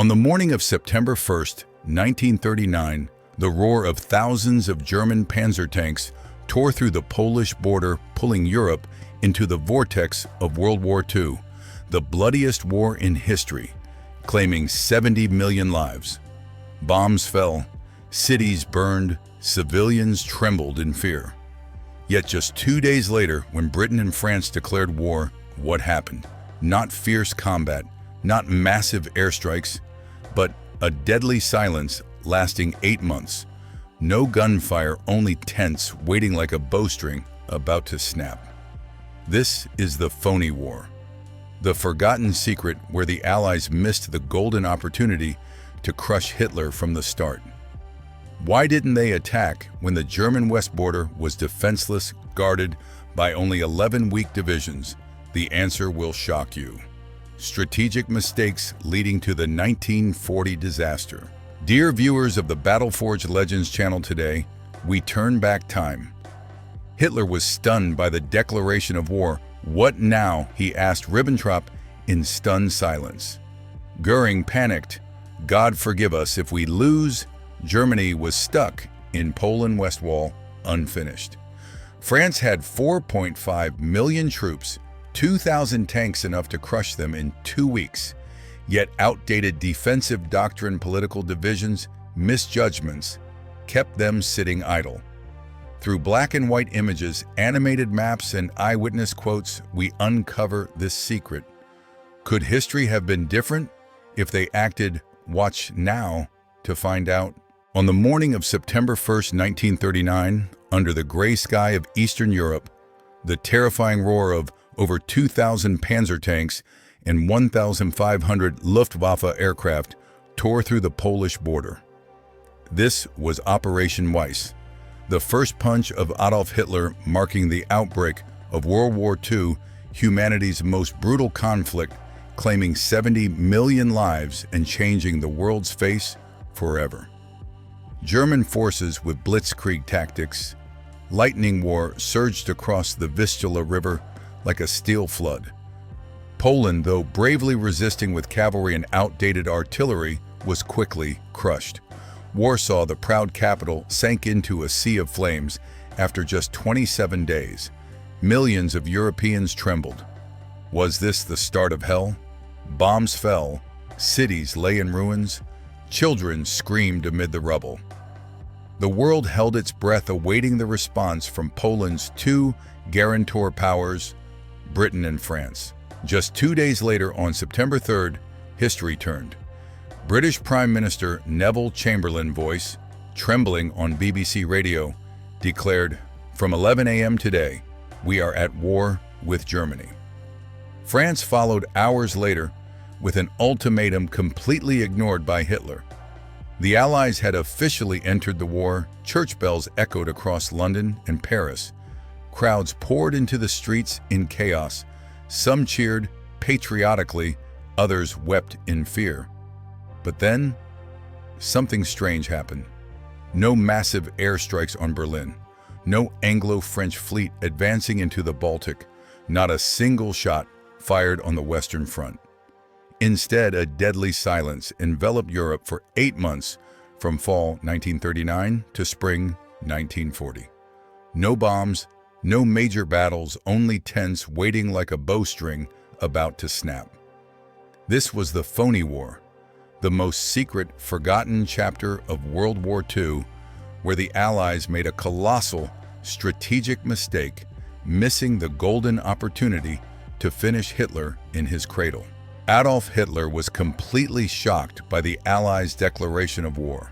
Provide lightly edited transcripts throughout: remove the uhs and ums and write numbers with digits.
On the morning of September 1st, 1939, the roar of thousands of German panzer tanks tore through the Polish border, pulling Europe into the vortex of World War II, the bloodiest war in history, claiming 70 million lives. Bombs fell, cities burned, civilians trembled in fear. Yet just 2 days later, when Britain and France declared war, what happened? Not fierce combat, not massive airstrikes, but a deadly silence lasting 8 months. No gunfire, only tents waiting like a bowstring about to snap. This is the Phoney War, the forgotten secret where the Allies missed the golden opportunity to crush Hitler from the start. Why didn't they attack when the German west border was defenseless, guarded by only 11 weak divisions? The answer will shock you. Strategic mistakes leading to the 1940 disaster. Dear viewers of the Battleforge Legends channel, today, we turn back time. Hitler was stunned by the declaration of war. What now? He asked Ribbentrop in stunned silence. Goering panicked. God forgive us if we lose. Germany was stuck in Poland Westwall, unfinished. France had 4.5 million troops, 2,000 tanks, enough to crush them in 2 weeks. Yet outdated defensive doctrine, political divisions, misjudgments kept them sitting idle. Through black and white images, animated maps, and eyewitness quotes, we uncover this secret. Could history have been different if they acted? Watch now to find out. On the morning of September 1st, 1939, under the gray sky of Eastern Europe, the terrifying roar of over 2,000 panzer tanks and 1,500 Luftwaffe aircraft tore through the Polish border. This was Operation Weiss, the first punch of Adolf Hitler, marking the outbreak of World War II, humanity's most brutal conflict, claiming 70 million lives and changing the world's face forever. German forces with blitzkrieg tactics, lightning war, surged across the Vistula River like a steel flood. Poland, though bravely resisting with cavalry and outdated artillery, was quickly crushed. Warsaw, the proud capital, sank into a sea of flames after just 27 days. Millions of Europeans trembled. Was this the start of hell? Bombs fell, cities lay in ruins, children screamed amid the rubble. The world held its breath, awaiting the response from Poland's two guarantor powers, Britain and France. Just 2 days later, on September 3rd, history turned. British Prime Minister Neville Chamberlain, voice trembling on BBC Radio, declared, "From 11 a.m. today, we are at war with Germany." France followed hours later with an ultimatum completely ignored by Hitler. The Allies had officially entered the war. Church bells echoed across London and Paris. Crowds poured into the streets in chaos. Some cheered patriotically, others wept in fear. But then, something strange happened. No massive airstrikes on Berlin. No Anglo-French fleet advancing into the Baltic. Not a single shot fired on the Western Front. Instead, a deadly silence enveloped Europe for 8 months, from fall 1939 to spring 1940. No bombs, no major battles, only tents waiting like a bowstring about to snap. This was the Phoney War, the most secret, forgotten chapter of World War II, where the Allies made a colossal strategic mistake, missing the golden opportunity to finish Hitler in his cradle. Adolf Hitler was completely shocked by the Allies' declaration of war.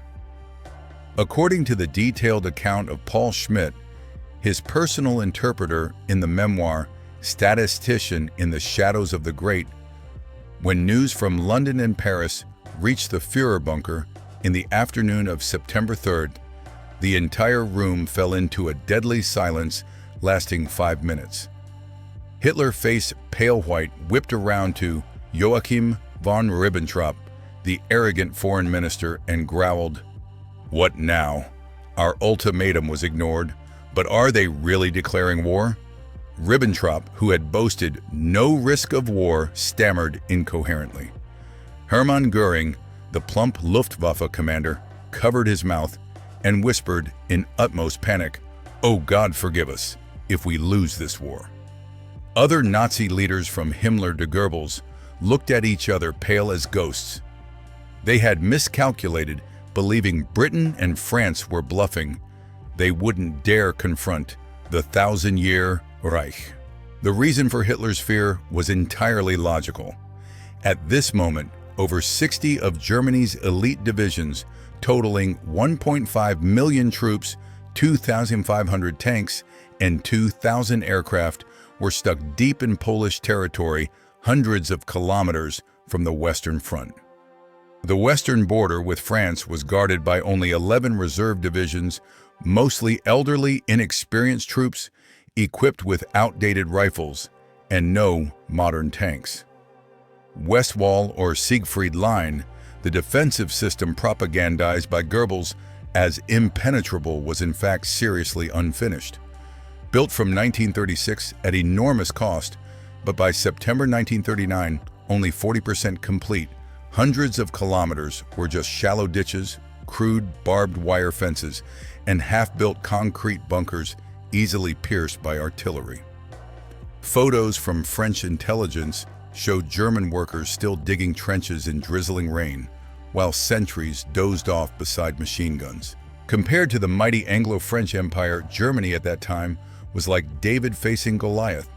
According to the detailed account of Paul Schmidt, his personal interpreter in the memoir Statistician in the Shadows of the Great, when news from London and Paris reached the Führer bunker in the afternoon of September 3rd, the entire room fell into a deadly silence lasting 5 minutes. Hitler, face pale white, whipped around to Joachim von Ribbentrop, the arrogant foreign minister, and growled, "What now? Our ultimatum was ignored, but are they really declaring war?" Ribbentrop, who had boasted no risk of war, stammered incoherently. Hermann Göring, The plump Luftwaffe commander covered his mouth and whispered in utmost panic, "Oh God, forgive us if we lose this war." Other Nazi leaders from Himmler to Goebbels looked at each other pale as ghosts. They had miscalculated, believing Britain and France were bluffing. They wouldn't dare confront the thousand-year Reich. The reason for Hitler's fear was entirely logical. At this moment, over 60 of Germany's elite divisions, totaling 1.5 million troops, 2,500 tanks, and 2,000 aircraft, were stuck deep in Polish territory, hundreds of kilometers from the Western Front. The western border with France was guarded by only 11 reserve divisions, mostly elderly, inexperienced troops, equipped with outdated rifles, and no modern tanks. Westwall, or Siegfried Line, the defensive system propagandized by Goebbels as impenetrable, was in fact seriously unfinished. Built from 1936 at enormous cost, but by September 1939, only 40% complete, hundreds of kilometers were just shallow ditches, crude barbed wire fences, and half-built concrete bunkers easily pierced by artillery. Photos from French intelligence showed German workers still digging trenches in drizzling rain, while sentries dozed off beside machine guns. Compared to the mighty Anglo-French Empire, Germany at that time was like David facing Goliath.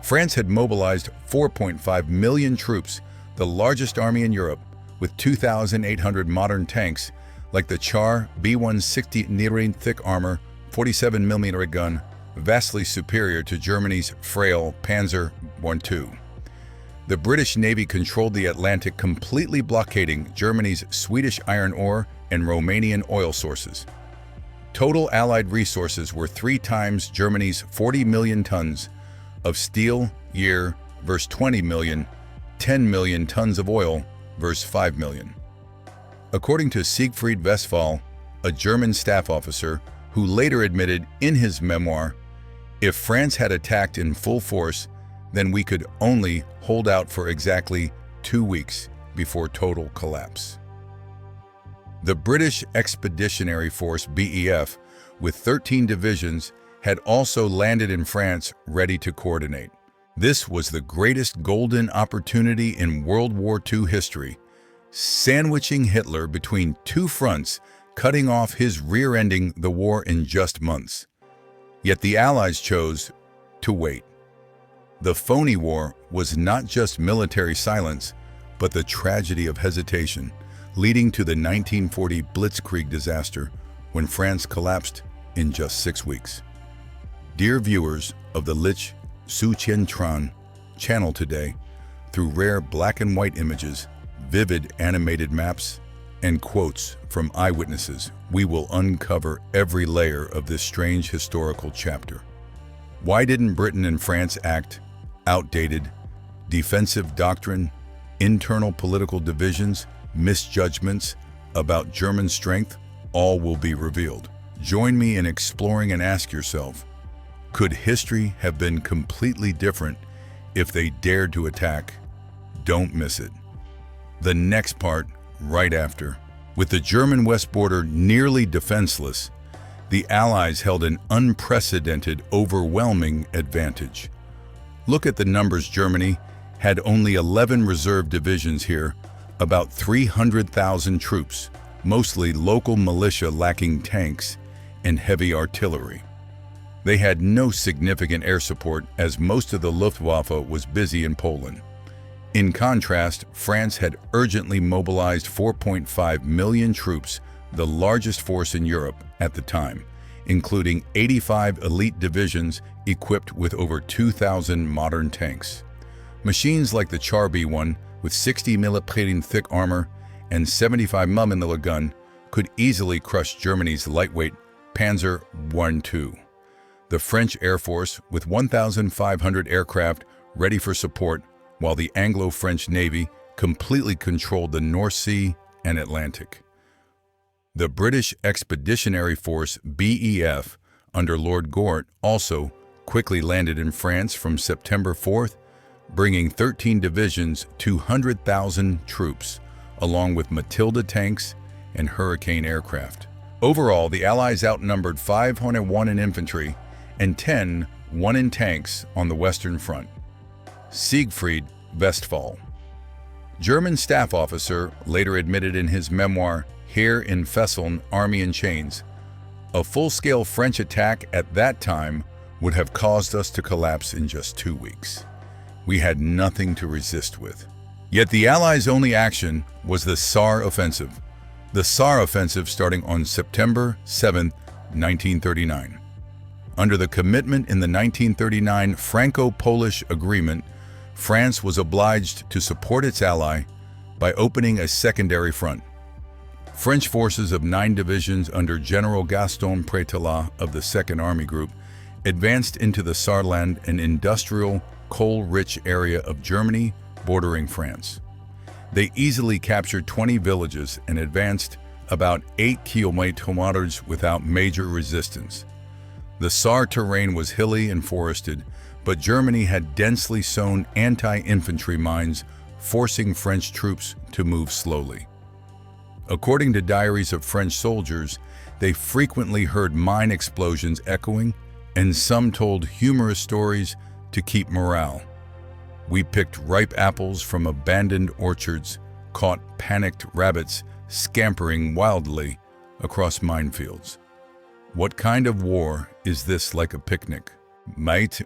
France had mobilized 4.5 million troops, the largest army in Europe, with 2,800 modern tanks like the Char B-160 Nierine thick armor, 47mm gun, vastly superior to Germany's frail Panzer I-2. The British Navy controlled the Atlantic, completely blockading Germany's Swedish iron ore and Romanian oil sources. Total Allied resources were 3 times Germany's 40 million tons of steel year versus 20 million, 10 million tons of oil versus 5 million. According to Siegfried Westphal, a German staff officer who later admitted in his memoir, "If France had attacked in full force, then we could only hold out for exactly 2 weeks before total collapse." The British Expeditionary Force BEF, with 13 divisions, had also landed in France, ready to coordinate. This was the greatest golden opportunity in World War II history, sandwiching Hitler between 2 fronts, cutting off his rear-ending the war in just months. Yet the Allies chose to wait. The Phoney War was not just military silence, but the tragedy of hesitation, leading to the 1940 Blitzkrieg disaster when France collapsed in just 6 weeks. Dear viewers of the Lich Su Qian Tran channel today, through rare black and white images, vivid animated maps, and quotes from eyewitnesses, we will uncover every layer of this strange historical chapter. Why didn't Britain and France act? Outdated, defensive doctrine, internal political divisions, misjudgments about German strength, all will be revealed. Join me in exploring and ask yourself, could history have been completely different if they dared to attack? Don't miss it. The next part, right after. With the German west border nearly defenseless, the Allies held an unprecedented, overwhelming advantage. Look at the numbers. Germany had only 11 reserve divisions here, about 300,000 troops, mostly local militia lacking tanks and heavy artillery. They had no significant air support, as most of the Luftwaffe was busy in Poland. In contrast, France had urgently mobilized 4.5 million troops, the largest force in Europe at the time, including 85 elite divisions equipped with over 2,000 modern tanks. Machines like the Char B-1 with 60mm thick armor and 75mm gun could easily crush Germany's lightweight Panzer I-2. The French Air Force with 1,500 aircraft ready for support, while the Anglo-French Navy completely controlled the North Sea and Atlantic. The British Expeditionary Force BEF under Lord Gort also quickly landed in France from September 4th, bringing 13 divisions, 200,000 troops, along with Matilda tanks and Hurricane aircraft. Overall, the Allies outnumbered 501 in infantry and 1 in tanks on the Western Front. Siegfried Westwall. German staff officer later admitted in his memoir, Here in Fesseln, Army in Chains, a full-scale French attack at that time would have caused us to collapse in just 2 weeks. We had nothing to resist with. Yet the Allies' only action was the Sarre Offensive. The Sarre Offensive starting on September 7, 1939. Under the commitment in the 1939 Franco-Polish Agreement, France was obliged to support its ally by opening a secondary front. French forces of 9 divisions under General Gaston Prételat of the 2nd Army Group advanced into the Saarland, an industrial, coal-rich area of Germany bordering France. They easily captured 20 villages and advanced about 8 kilometers without major resistance. The Sarre terrain was hilly and forested, but Germany had densely sown anti-infantry mines, forcing French troops to move slowly. According to diaries of French soldiers, they frequently heard mine explosions echoing, and some told humorous stories to keep morale. We picked ripe apples from abandoned orchards, caught panicked rabbits scampering wildly across minefields. What kind of war is this like a picnic, mate?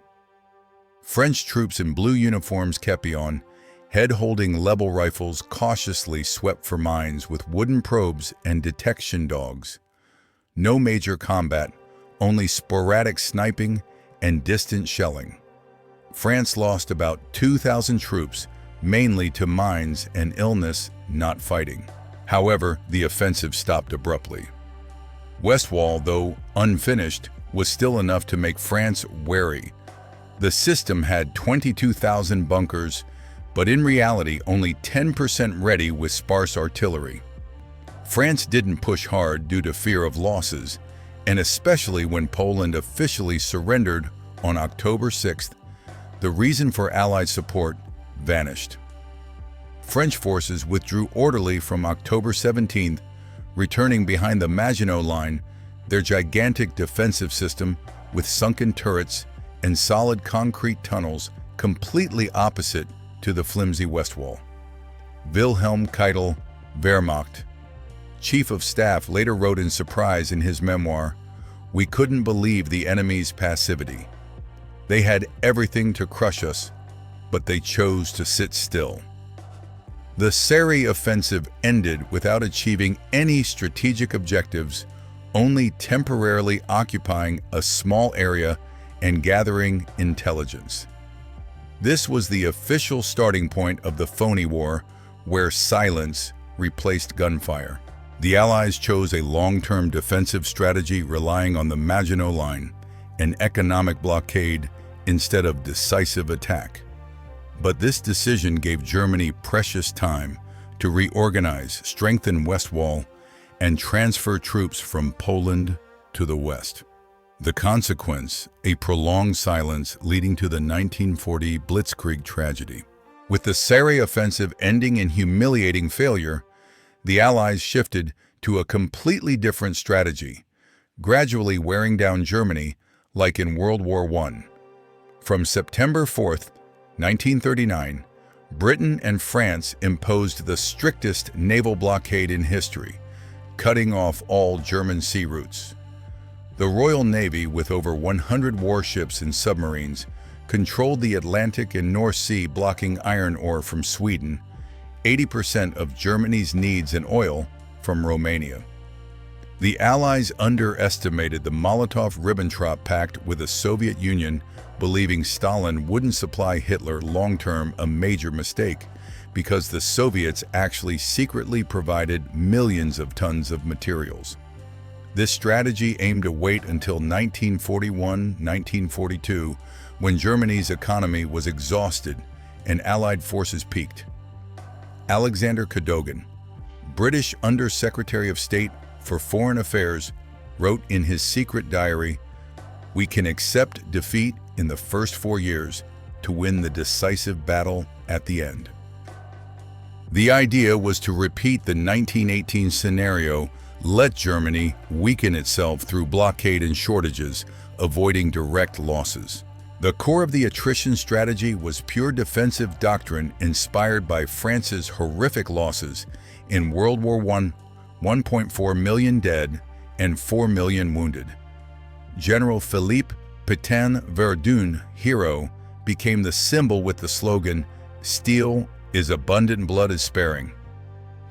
French troops in blue uniforms kept on, head-holding level rifles cautiously swept for mines with wooden probes and detection dogs. No major combat, only sporadic sniping and distant shelling. France lost about 2,000 troops, mainly to mines and illness, not fighting. However, the offensive stopped abruptly. Westwall, though unfinished, was still enough to make France wary. The system had 22,000 bunkers, but in reality only 10% ready with sparse artillery. France didn't push hard due to fear of losses, and especially when Poland officially surrendered on October 6th, the reason for Allied support vanished. French forces withdrew orderly from October 17th, returning behind the Maginot Line, their gigantic defensive system with sunken turrets and solid concrete tunnels completely opposite to the flimsy Westwall. Wilhelm Keitel, Wehrmacht, Chief of Staff, later wrote in surprise in his memoir, "We couldn't believe the enemy's passivity. They had everything to crush us, but they chose to sit still." The Sarre Offensive ended without achieving any strategic objectives, only temporarily occupying a small area and gathering intelligence. This was the official starting point of the Phoney War, where silence replaced gunfire. The Allies chose a long-term defensive strategy relying on the Maginot Line, an economic blockade instead of decisive attack. But this decision gave Germany precious time to reorganize, strengthen Westwall, and transfer troops from Poland to the west. The consequence, a prolonged silence leading to the 1940 Blitzkrieg tragedy. With the Sarre Offensive ending in humiliating failure, the Allies shifted to a completely different strategy, gradually wearing down Germany like in World War I. From September 4th, 1939, Britain and France imposed the strictest naval blockade in history, cutting off all German sea routes. The Royal Navy, with over 100 warships and submarines, controlled the Atlantic and North Sea, blocking iron ore from Sweden, 80% of Germany's needs in oil from Romania. The Allies underestimated the Molotov-Ribbentrop Pact with the Soviet Union, believing Stalin wouldn't supply Hitler long-term, a major mistake, because the Soviets actually secretly provided millions of tons of materials. This strategy aimed to wait until 1941-1942, when Germany's economy was exhausted and Allied forces peaked. Alexander Cadogan, British Under-Secretary of State for Foreign Affairs, wrote in his secret diary, "We can accept defeat in the first 4 years to win the decisive battle at the end." The idea was to repeat the 1918 scenario, let Germany weaken itself through blockade and shortages, avoiding direct losses. The core of the attrition strategy was pure defensive doctrine inspired by France's horrific losses in World War I, 1.4 million dead and 4 million wounded. General Philippe Pétain Verdun, hero, became the symbol with the slogan, "Steel is abundant, blood is sparing."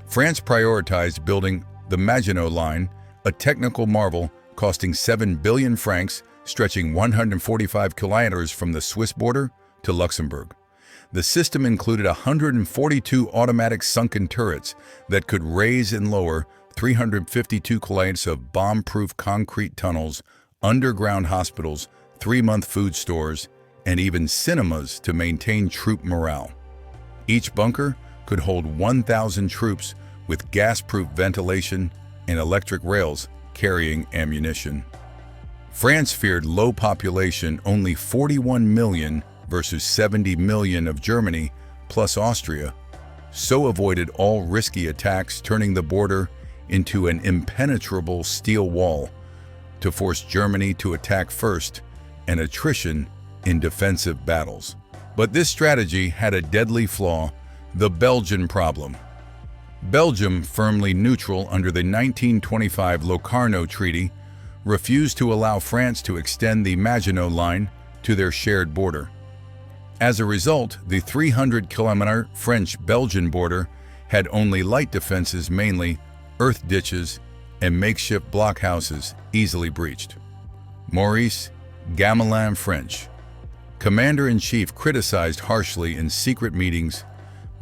France prioritized building the Maginot Line, a technical marvel costing 7 billion francs, stretching 145 kilometers from the Swiss border to Luxembourg. The system included 142 automatic sunken turrets that could raise and lower 352 kilometers of bomb-proof concrete tunnels, underground hospitals, 3-month food stores, and even cinemas to maintain troop morale. Each bunker could hold 1,000 troops with gas-proof ventilation and electric rails carrying ammunition. France feared low population, only 41 million versus 70 million of Germany plus Austria, so avoided all risky attacks, turning the border into an impenetrable steel wall to force Germany to attack first and attrition in defensive battles. But this strategy had a deadly flaw, the Belgian problem. Belgium, firmly neutral under the 1925 Locarno Treaty, refused to allow France to extend the Maginot Line to their shared border. As a result, the 300-kilometer French-Belgian border had only light defenses, mainly earth ditches and makeshift blockhouses easily breached. Maurice Gamelin, French commander-in-chief, criticized harshly in secret meetings,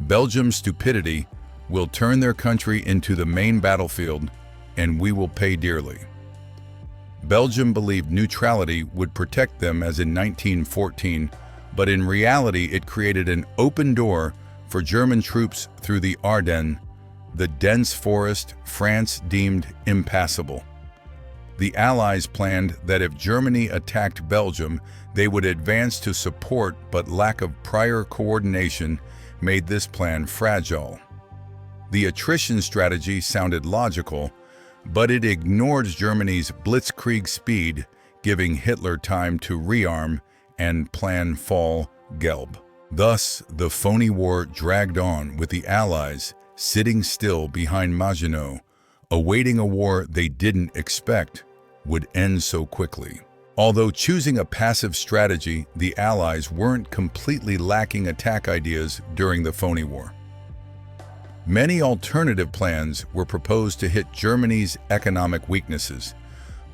"Belgium's stupidity will turn their country into the main battlefield, and we will pay dearly." Belgium believed neutrality would protect them as in 1914, but in reality it created an open door for German troops through the Ardennes, the dense forest France deemed impassable. The Allies planned that if Germany attacked Belgium, they would advance to support, but lack of prior coordination made this plan fragile. The attrition strategy sounded logical, but it ignored Germany's blitzkrieg speed, giving Hitler time to rearm and plan fall Gelb. Thus, the Phoney War dragged on, with the Allies sitting still behind Maginot, awaiting a war they didn't expect would end so quickly. Although choosing a passive strategy, the Allies weren't completely lacking attack ideas during the Phoney War. Many alternative plans were proposed to hit Germany's economic weaknesses,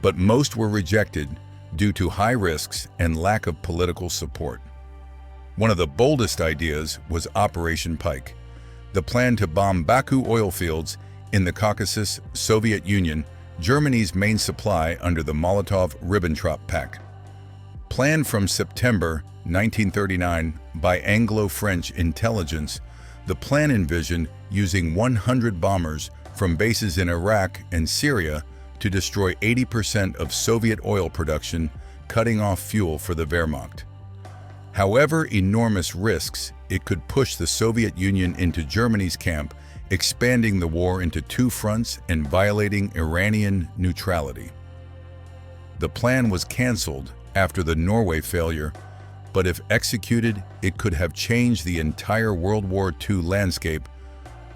but most were rejected due to high risks and lack of political support. One of the boldest ideas was Operation Pike, the plan to bomb Baku oil fields in the Caucasus, Soviet Union, Germany's main supply under the Molotov-Ribbentrop Pact. Planned from September 1939 by Anglo-French intelligence, the plan envisioned using 100 bombers from bases in Iraq and Syria to destroy 80% of Soviet oil production, cutting off fuel for the Wehrmacht. However enormous risks, it could push the Soviet Union into Germany's camp, expanding the war into two fronts and violating Iranian neutrality. The plan was cancelled after the Norway failure, but if executed, it could have changed the entire World War II landscape,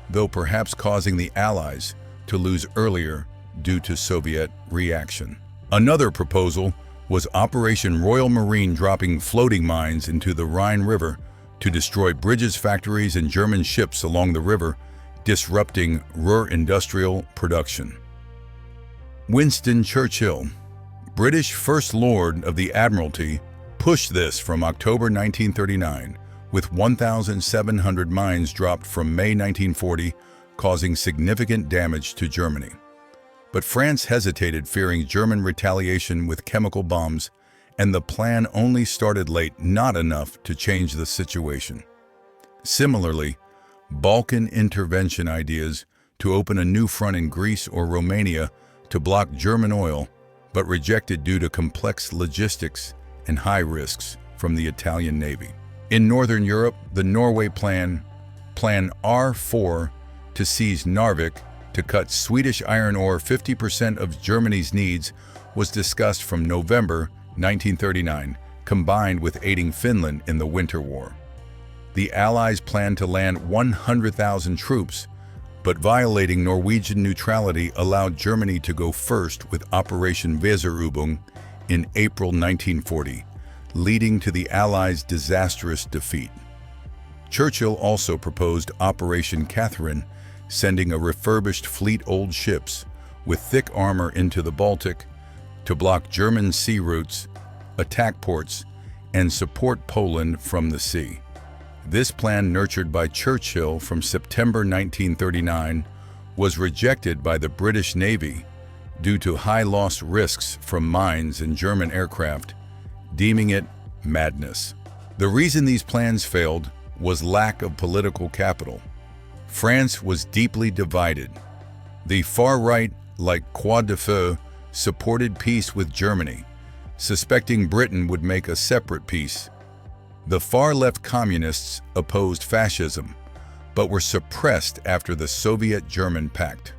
though perhaps causing the Allies to lose earlier due to Soviet reaction. Another proposal was Operation Royal Marine, dropping floating mines into the Rhine River to destroy bridges, factories, and German ships along the river, disrupting Ruhr industrial production. Winston Churchill, British First Lord of the Admiralty, pushed this from October 1939, with 1,700 mines dropped from May 1940, causing significant damage to Germany. But France hesitated, fearing German retaliation with chemical bombs, and the plan only started late, not enough to change the situation. Similarly, Balkan intervention ideas to open a new front in Greece or Romania to block German oil, but rejected due to complex logistics and high risks from the Italian Navy. In Northern Europe, the Norway plan Plan R4 to seize Narvik to cut Swedish iron ore 50% of Germany's needs was discussed from November 1939, combined with aiding Finland in the Winter War. The Allies planned to land 100,000 troops, but violating Norwegian neutrality allowed Germany to go first with Operation Weserübung in April 1940, leading to the Allies' disastrous defeat. Churchill also proposed Operation Catherine, sending a refurbished fleet old ships with thick armor into the Baltic to block German sea routes, attack ports, and support Poland from the sea. This plan, nurtured by Churchill from September 1939, was rejected by the British Navy due to high loss risks from mines and German aircraft, deeming it madness. The reason these plans failed was lack of political capital. France was deeply divided. The far right, like Croix de Feu, supported peace with Germany, suspecting Britain would make a separate peace. The far-left communists opposed fascism, but were suppressed after the Soviet-German pact.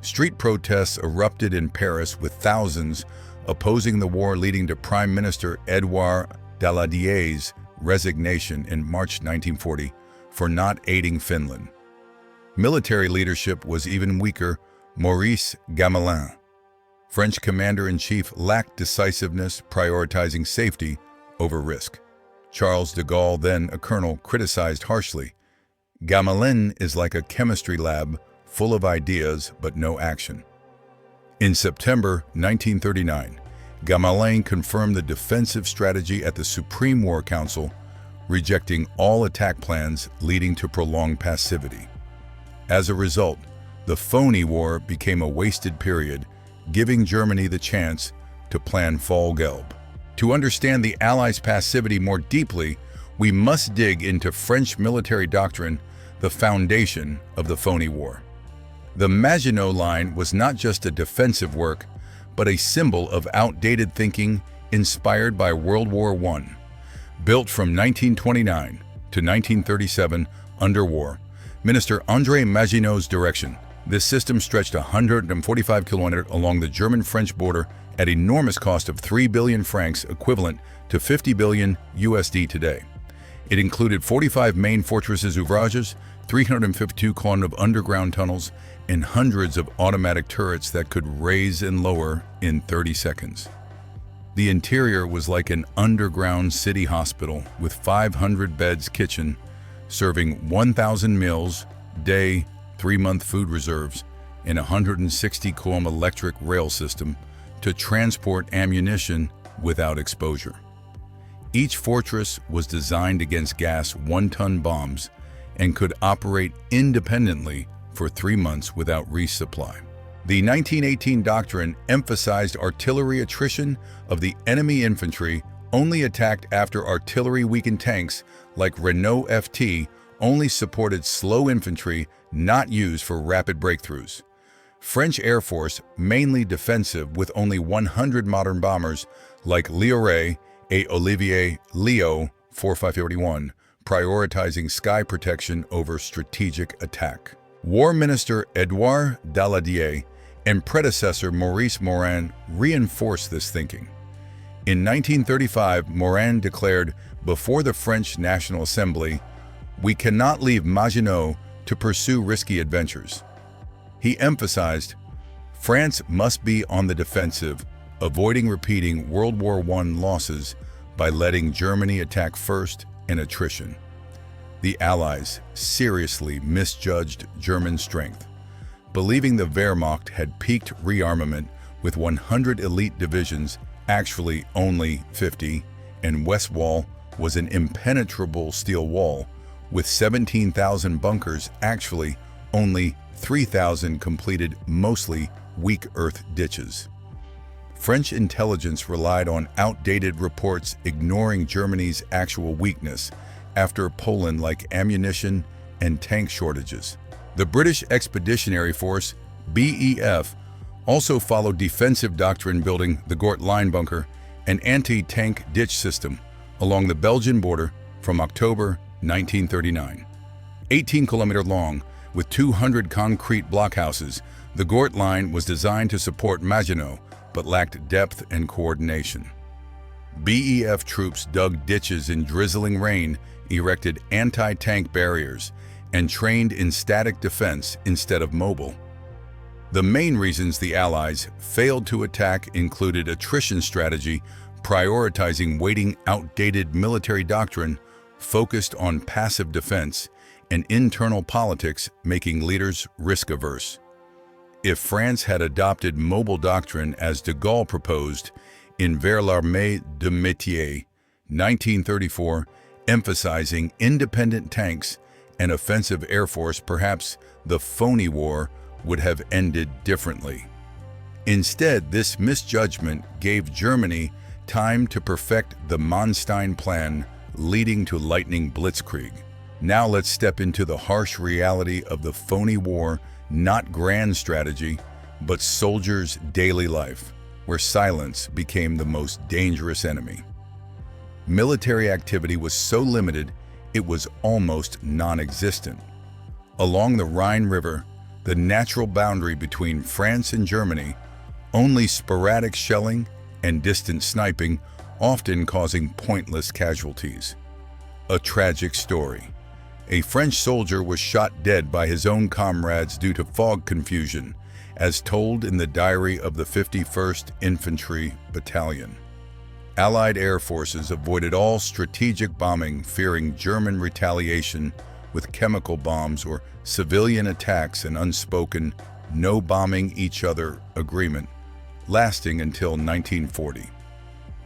Street protests erupted in Paris with thousands opposing the war, leading to Prime Minister Edouard Daladier's resignation in March 1940 for not aiding Finland. Military leadership was even weaker. Maurice Gamelin, French commander-in-chief, lacked decisiveness, prioritizing safety over risk. Charles de Gaulle, then a colonel, criticized harshly. Gamelin is like a chemistry lab, full of ideas but no action. In September 1939, Gamelin confirmed the defensive strategy at the Supreme War Council, rejecting all attack plans, leading to prolonged passivity. As a result, the Phoney War became a wasted period, giving Germany the chance to plan Fall Gelb. To understand the Allies' passivity more deeply, we must dig into French military doctrine, the foundation of the Phoney War. The Maginot Line was not just a defensive work, but a symbol of outdated thinking inspired by World War I. Built from 1929 to 1937 under war, Minister André Maginot's direction, this system stretched 145 kilometers along the German-French border at enormous cost of 3 billion francs, equivalent to 50 billion USD today. It included 45 main fortresses ouvrages, 352 kilometers of underground tunnels, and hundreds of automatic turrets that could raise and lower in 30 seconds. The interior was like an underground city hospital with 500 beds kitchen, serving 1,000 meals, day, 3-month food reserves, and 160 km electric rail system to transport ammunition without exposure. Each fortress was designed against gas 1-ton bombs and could operate independently for 3 months without resupply. The 1918 doctrine emphasized artillery attrition of the enemy infantry, only attacked after artillery-weakened tanks like Renault FT only supported slow infantry not used for rapid breakthroughs. French Air Force, mainly defensive with only 100 modern bombers like Lioré et Olivier Leo 4541, prioritizing sky protection over strategic attack. War Minister Edouard Daladier and predecessor Maurice Morin reinforced this thinking. In 1935, Morin declared before the French National Assembly, "We cannot leave Maginot to pursue risky adventures." He emphasized, France must be on the defensive, avoiding repeating World War I losses by letting Germany attack first and attrition. The Allies seriously misjudged German strength, believing the Wehrmacht had peaked rearmament with 100 elite divisions, actually only 50, and Westwall was an impenetrable steel wall with 17,000 bunkers, actually only 3,000 completed, mostly weak earth ditches. French intelligence relied on outdated reports, ignoring Germany's actual weakness after Poland, like ammunition and tank shortages. The British Expeditionary Force, BEF, also followed defensive doctrine, building the Gort Line bunker, an anti-tank ditch system along the Belgian border from October 1939. 18-kilometer long, with 200 concrete blockhouses, the Gort Line was designed to support Maginot, but lacked depth and coordination. BEF troops dug ditches in drizzling rain, erected anti-tank barriers, and trained in static defense instead of mobile. The main reasons the Allies failed to attack included attrition strategy, prioritizing waiting outdated military doctrine focused on passive defense, and internal politics making leaders risk-averse. If France had adopted mobile doctrine as de Gaulle proposed in Vers l'armée de métier, 1934, emphasizing independent tanks and offensive air force, perhaps the Phoney War would have ended differently. Instead, this misjudgment gave Germany time to perfect the Manstein Plan, leading to lightning blitzkrieg. Now let's step into the harsh reality of the Phoney War, not grand strategy, but soldiers' daily life, where silence became the most dangerous enemy. Military activity was so limited, it was almost non-existent. Along the Rhine River, the natural boundary between France and Germany, only sporadic shelling and distant sniping, often causing pointless casualties. A tragic story. A French soldier was shot dead by his own comrades due to fog confusion, as told in the diary of the 51st Infantry Battalion. Allied air forces avoided all strategic bombing, fearing German retaliation with chemical bombs or civilian attacks, and unspoken no bombing each other agreement, lasting until 1940.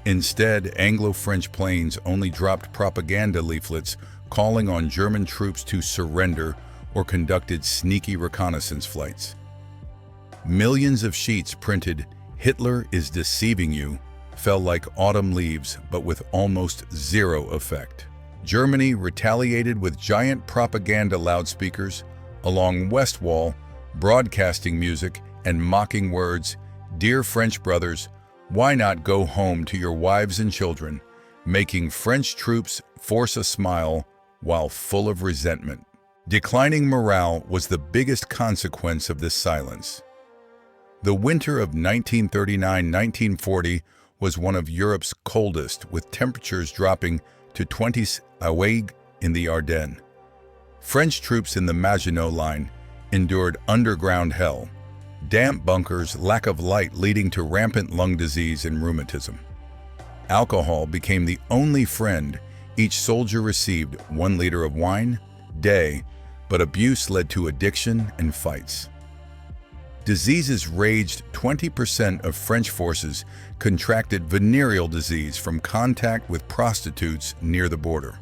Instead, Anglo-French planes only dropped propaganda leaflets calling on German troops to surrender or conducted sneaky reconnaissance flights. Millions of sheets printed "Hitler is deceiving you" fell like autumn leaves, but with almost zero effect. Germany retaliated with giant propaganda loudspeakers along Westwall, broadcasting music and mocking words, "Dear French brothers, why not go home to your wives and children," making French troops force a smile while full of resentment. Declining morale was the biggest consequence of this silence. The winter of 1939-1940 was one of Europe's coldest, with temperatures dropping to 20 away in the Ardennes. French troops in the Maginot Line endured underground hell, damp bunkers, lack of light leading to rampant lung disease and rheumatism. Alcohol became the only friend. Each soldier received 1 liter of wine a day, but abuse led to addiction and fights. Diseases raged. 20% of French forces contracted venereal disease from contact with prostitutes near the border.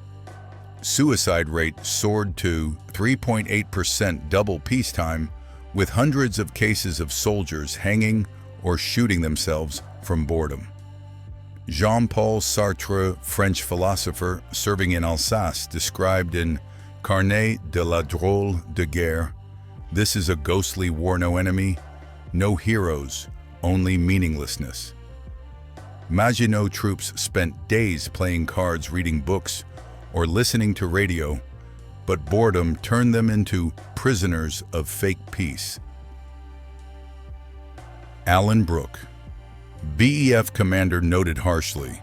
Suicide rate soared to 3.8%, double peacetime, with hundreds of cases of soldiers hanging or shooting themselves from boredom. Jean-Paul Sartre, French philosopher serving in Alsace, described in Carnet de la drôle de guerre, "This is a ghostly war, no enemy, no heroes, only meaninglessness." Maginot troops spent days playing cards, reading books, or listening to radio, but boredom turned them into prisoners of fake peace. Alan Brooke, BEF commander, noted harshly,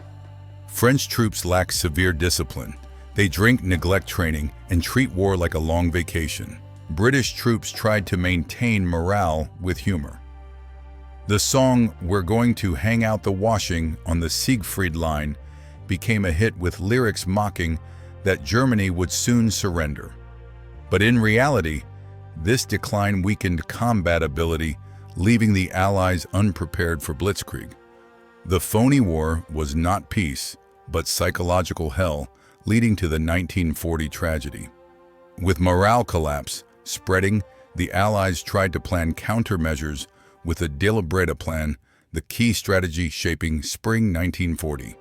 "French troops lack severe discipline. They drink, neglect training, and treat war like a long vacation." British troops tried to maintain morale with humor. The song "We're Going to Hang Out the Washing" on the Siegfried Line became a hit, with lyrics mocking that Germany would soon surrender. But in reality, this decline weakened combat ability, leaving the Allies unprepared for blitzkrieg. The Phoney War was not peace, but psychological hell, leading to the 1940 tragedy. With morale collapse spreading, the Allies tried to plan countermeasures with the de la Breda Plan, the key strategy shaping spring 1940.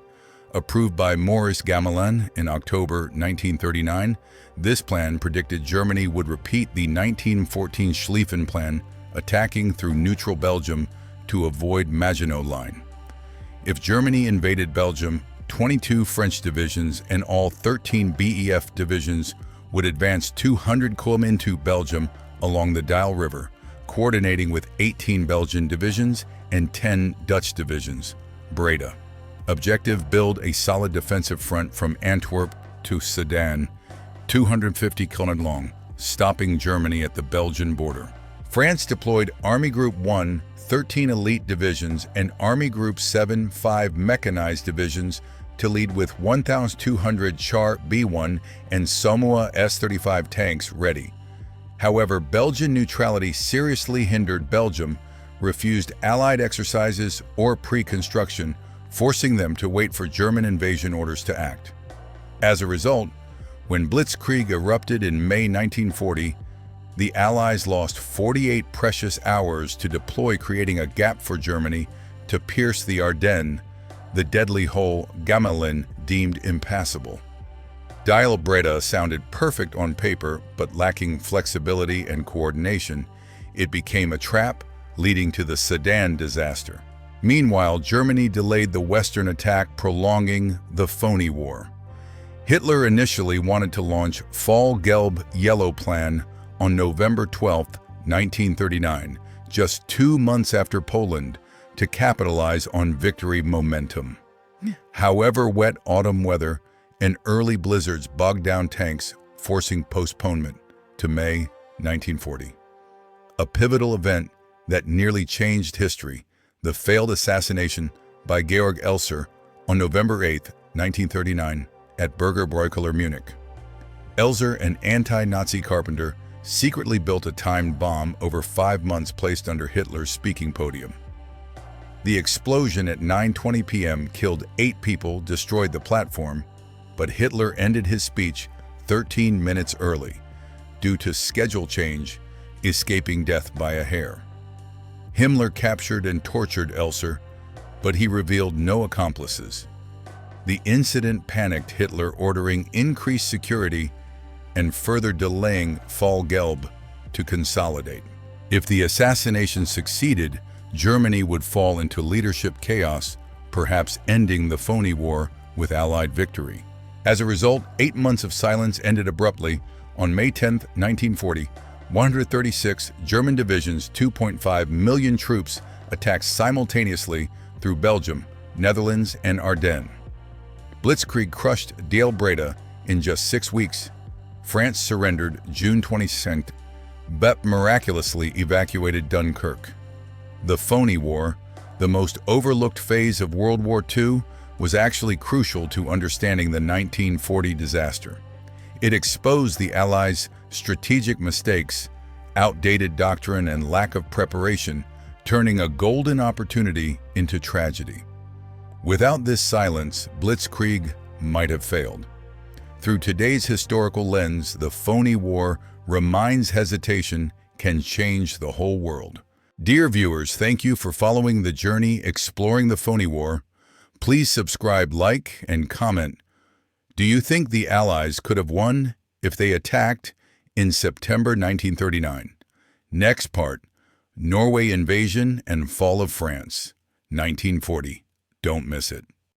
Approved by Maurice Gamelin in October 1939, this plan predicted Germany would repeat the 1914 Schlieffen Plan, attacking through neutral Belgium to avoid Maginot Line. If Germany invaded Belgium, 22 French divisions and all 13 BEF divisions would advance 200 km into Belgium along the Dial River, coordinating with 18 Belgian divisions and 10 Dutch divisions. Breda. Objective: build a solid defensive front from Antwerp to Sedan, 250 km long, stopping Germany at the Belgian border. France deployed Army Group 1, 13 elite divisions, and Army Group 7, 5 mechanized divisions to lead with 1,200 Char B1 and Somoa S-35 tanks ready. However, Belgian neutrality seriously hindered Belgium, refused Allied exercises or pre-construction, forcing them to wait for German invasion orders to act. As a result, when Blitzkrieg erupted in May 1940, the Allies lost 48 precious hours to deploy, creating a gap for Germany to pierce the Ardennes, the deadly hole Gamelin deemed impassable. Dial Breda sounded perfect on paper, but lacking flexibility and coordination, it became a trap, leading to the Sedan disaster. Meanwhile, Germany delayed the Western attack, prolonging the Phoney War. Hitler initially wanted to launch Fall-Gelb Yellow Plan on November 12, 1939, just 2 months after Poland, to capitalize on victory momentum. However, wet autumn weather and early blizzards bogged down tanks, forcing postponement to May 1940. A pivotal event that nearly changed history, the failed assassination by Georg Elser on November 8, 1939, at Burgerbräukeler, Munich. Elser, an anti-Nazi carpenter, secretly built a timed bomb over 5 months placed under Hitler's speaking podium. The explosion at 9:20 p.m. killed 8 people, destroyed the platform, but Hitler ended his speech 13 minutes early, due to schedule change, escaping death by a hair. Himmler captured and tortured Elser, but he revealed no accomplices. The incident panicked Hitler, ordering increased security and further delaying Fall-Gelb to consolidate. If the assassination succeeded, Germany would fall into leadership chaos, perhaps ending the Phoney War with Allied victory. As a result, 8 months of silence ended abruptly. On May 10, 1940, 136 German divisions, 2.5 million troops attacked simultaneously through Belgium, Netherlands, and Ardennes. Blitzkrieg crushed Dial Breda in just 6 weeks. France surrendered June 22, but miraculously evacuated Dunkirk. The Phoney War, the most overlooked phase of World War II, was actually crucial to understanding the 1940 disaster. It exposed the Allies' strategic mistakes, outdated doctrine, and lack of preparation, turning a golden opportunity into tragedy. Without this silence, Blitzkrieg might have failed. Through today's historical lens, the Phoney War reminds hesitation can change the whole world. Dear viewers, thank you for following the journey exploring the Phoney War. Please subscribe, like, and comment. Do you think the Allies could have won if they attacked in September 1939? Next part, Norway invasion and fall of France, 1940. Don't miss it.